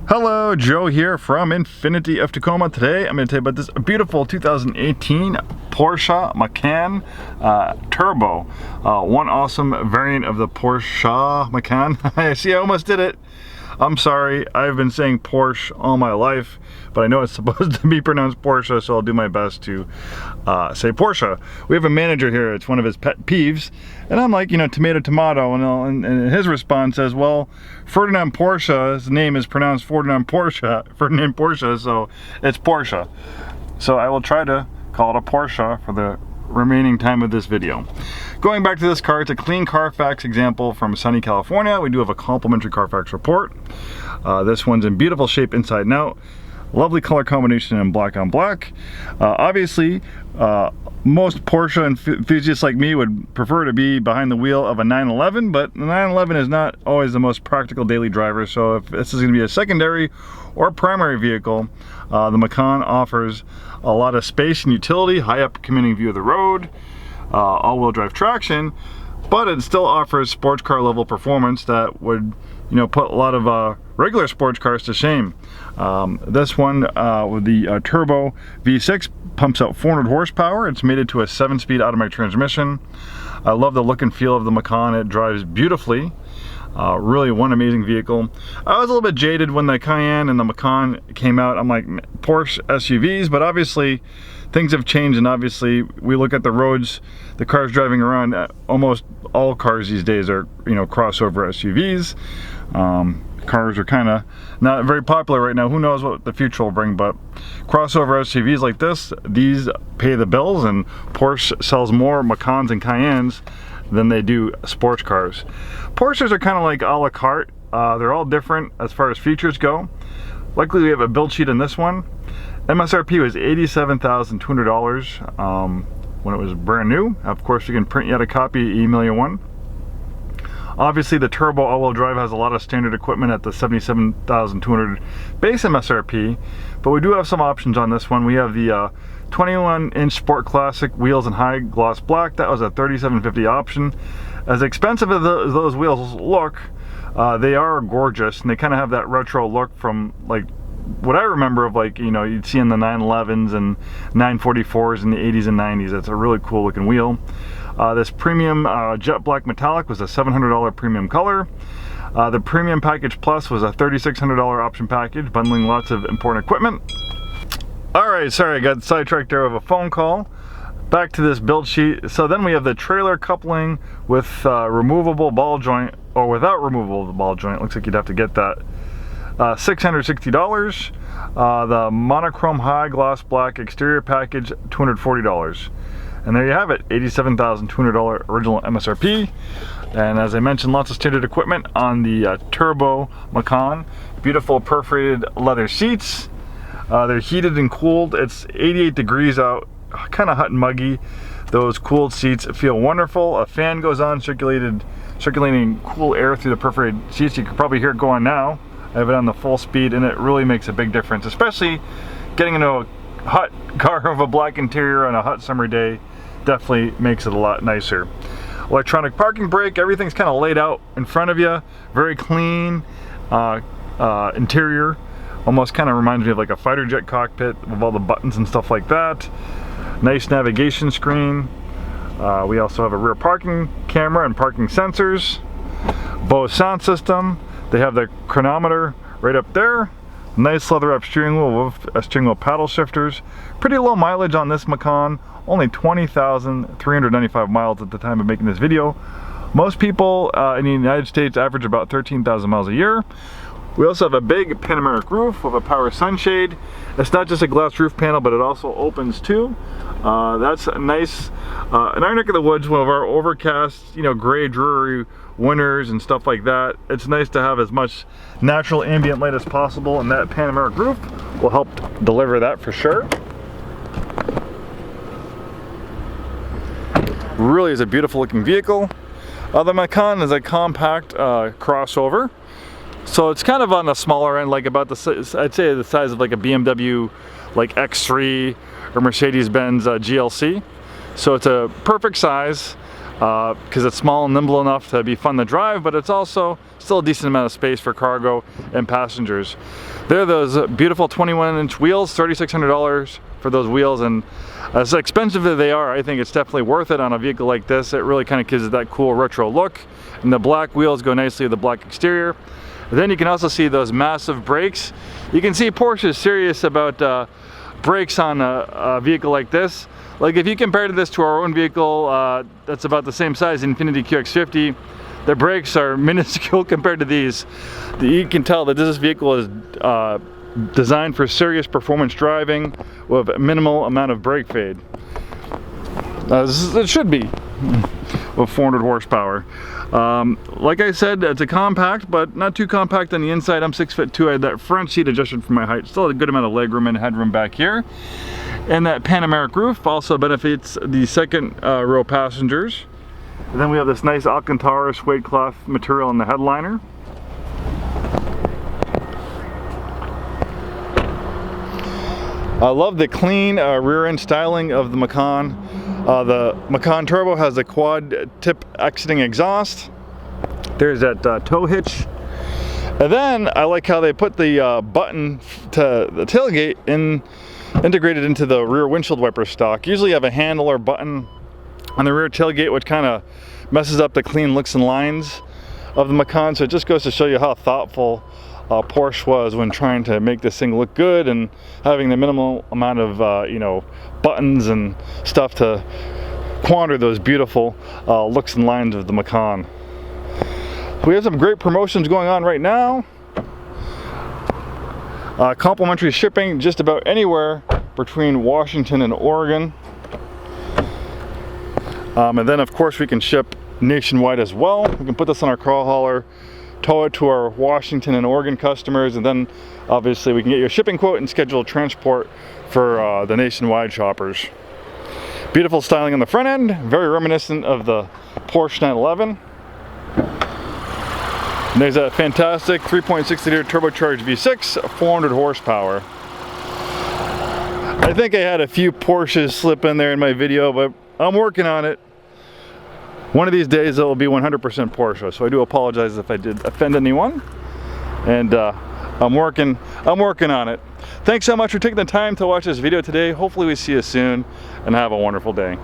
Hello, Joe here from Infiniti of Tacoma. Today I'm going to tell you about this beautiful 2018 Porsche Macan Turbo. One awesome variant of the Porsche Macan. See, I almost did it. I'm sorry, I've been saying Porsche all my life, but I know it's supposed to be pronounced Porsche, so I'll do my best to say Porsche. We have a manager here, it's one of his pet peeves, and I'm like, you know, tomato, tomato, and his response says, well, Ferdinand Porsche's name is pronounced Ferdinand Porsche, so it's Porsche. So I will try to call it a Porsche for the remaining time of this video. Going back to this car, it's a clean Carfax example from sunny California. We do have a complimentary Carfax report. This one's in beautiful shape inside and out. Lovely color combination in black on black. Obviously, most Porsche enthusiasts like me would prefer to be behind the wheel of a 911, but the 911 is not always the most practical daily driver, so if this is going to be a secondary or primary vehicle, the Macan offers a lot of space and utility, high up commanding view of the road, all-wheel drive traction, but it still offers sports car level performance that would, you know, put a lot of regular sports cars to shame. This one with the Turbo V6 pumps out 400 horsepower. It's mated to a 7-speed automatic transmission. I love the look and feel of the Macan. It drives beautifully. Really one amazing vehicle. I was a little bit jaded when the Cayenne and the Macan came out. I'm like, Porsche SUVs, but obviously things have changed, and obviously we look at the roads, the cars driving around, almost all cars these days are, you know, crossover SUVs. Cars are kind of not very popular right now. Who knows what the future will bring, but crossover SUVs like this, these pay the bills, and Porsche sells more Macans and Cayennes than they do sports cars. Porsches are kind of like a la carte. They're all different as far as features go. Luckily we have a build sheet in this one. MSRP was $87,200 when it was brand new. Of course, you can print you out a copy, email you one. Obviously the Turbo all-wheel drive has a lot of standard equipment at the $77,200 base MSRP, but we do have some options on this one. We have the 21-inch Sport Classic wheels in high gloss black. That was a $37.50 option. As expensive as those wheels look, they are gorgeous, and they kind of have that retro look from like what I remember of, like, you know, you'd see in the 911s and 944s in the 80s and 90s. It's a really cool looking wheel. This premium jet black metallic was a $700 premium color. The premium package plus was a $3,600 option package, bundling lots of important equipment. Alright, sorry, I got sidetracked there with a phone call. Back to this build sheet. So then we have the trailer coupling with removable ball joint, or without removable ball joint. Looks like you'd have to get that. $660. The monochrome high gloss black exterior package, $240. And there you have it, $87,200 original MSRP. And as I mentioned, lots of standard equipment on the Turbo Macan. Beautiful perforated leather seats. They're heated and cooled. It's 88 degrees out, kind of hot and muggy. Those cooled seats feel wonderful. A fan goes on, circulating cool air through the perforated seats. You can probably hear it going now. I have it on the full speed, and it really makes a big difference, especially getting into a hot car of a black interior on a hot summer day. Definitely makes it a lot nicer. Electronic parking brake, everything's kind of laid out in front of you. Very clean interior. Almost kind of reminds me of like a fighter jet cockpit with all the buttons and stuff like that. Nice navigation screen. We also have a rear parking camera and parking sensors. Bose sound system. They have the chronometer right up there. Nice leather up steering wheel with steering wheel paddle shifters. Pretty low mileage on this Macan. Only 20,395 miles at the time of making this video. Most people in the United States average about 13,000 miles a year. We also have a big panoramic roof with a power sunshade. It's not just a glass roof panel, but it also opens too. That's nice. In our neck of the woods, one of our overcast, you know, gray, dreary winters and stuff like that, it's nice to have as much natural ambient light as possible, and that panoramic roof will help deliver that for sure. Really is a beautiful looking vehicle. The Macan is a compact crossover. So it's kind of on the smaller end, like about the, I'd say the size of like a BMW like X3 or Mercedes-Benz GLC. So it's a perfect size. because it's small and nimble enough to be fun to drive, but it's also still a decent amount of space for cargo and passengers. There are those beautiful 21-inch wheels, $3,600 for those wheels, and as expensive as they are, I think it's definitely worth it on a vehicle like this. It really kind of gives it that cool retro look, and the black wheels go nicely with the black exterior. Then you can also see those massive brakes. You can see Porsche is serious about brakes on a vehicle like this. Like if you compare this to our own vehicle that's about the same size, Infiniti QX50, the brakes are minuscule compared to these. You can tell that this vehicle is designed for serious performance driving with a minimal amount of brake fade. It should be with 400 horsepower. Like I said, it's a compact, but not too compact on the inside. I'm 6'2". I had that front seat adjusted for my height. Still a good amount of legroom and headroom back here. And that panoramic roof also benefits the second row passengers. And then we have this nice Alcantara suede cloth material in the headliner. I love the clean rear end styling of the Macan. The Macan Turbo has a quad tip exiting exhaust. There's that tow hitch. And then I like how they put the button to the tailgate integrated into the rear windshield wiper stock. Usually you have a handle or button on the rear tailgate, which kind of messes up the clean looks and lines of the Macan. So it just goes to show you how thoughtful Porsche was when trying to make this thing look good and having the minimal amount of you know, buttons and stuff to quander those beautiful looks and lines of the Macan. We have some great promotions going on right now. Complimentary shipping just about anywhere between Washington and Oregon. And then of course we can ship nationwide as well. We can put this on our crawl hauler, tow it to our Washington and Oregon customers, and then obviously we can get you a shipping quote and schedule transport for the nationwide shoppers. Beautiful styling on the front end, very reminiscent of the Porsche 911. And there's a fantastic 3.6 liter turbocharged V6, 400 horsepower. I think I had a few Porsches slip in there in my video, but I'm working on it. One of these days it will be 100% Porsche, so I do apologize if I did offend anyone. And I'm working on it. Thanks so much for taking the time to watch this video today. Hopefully we see you soon, and have a wonderful day.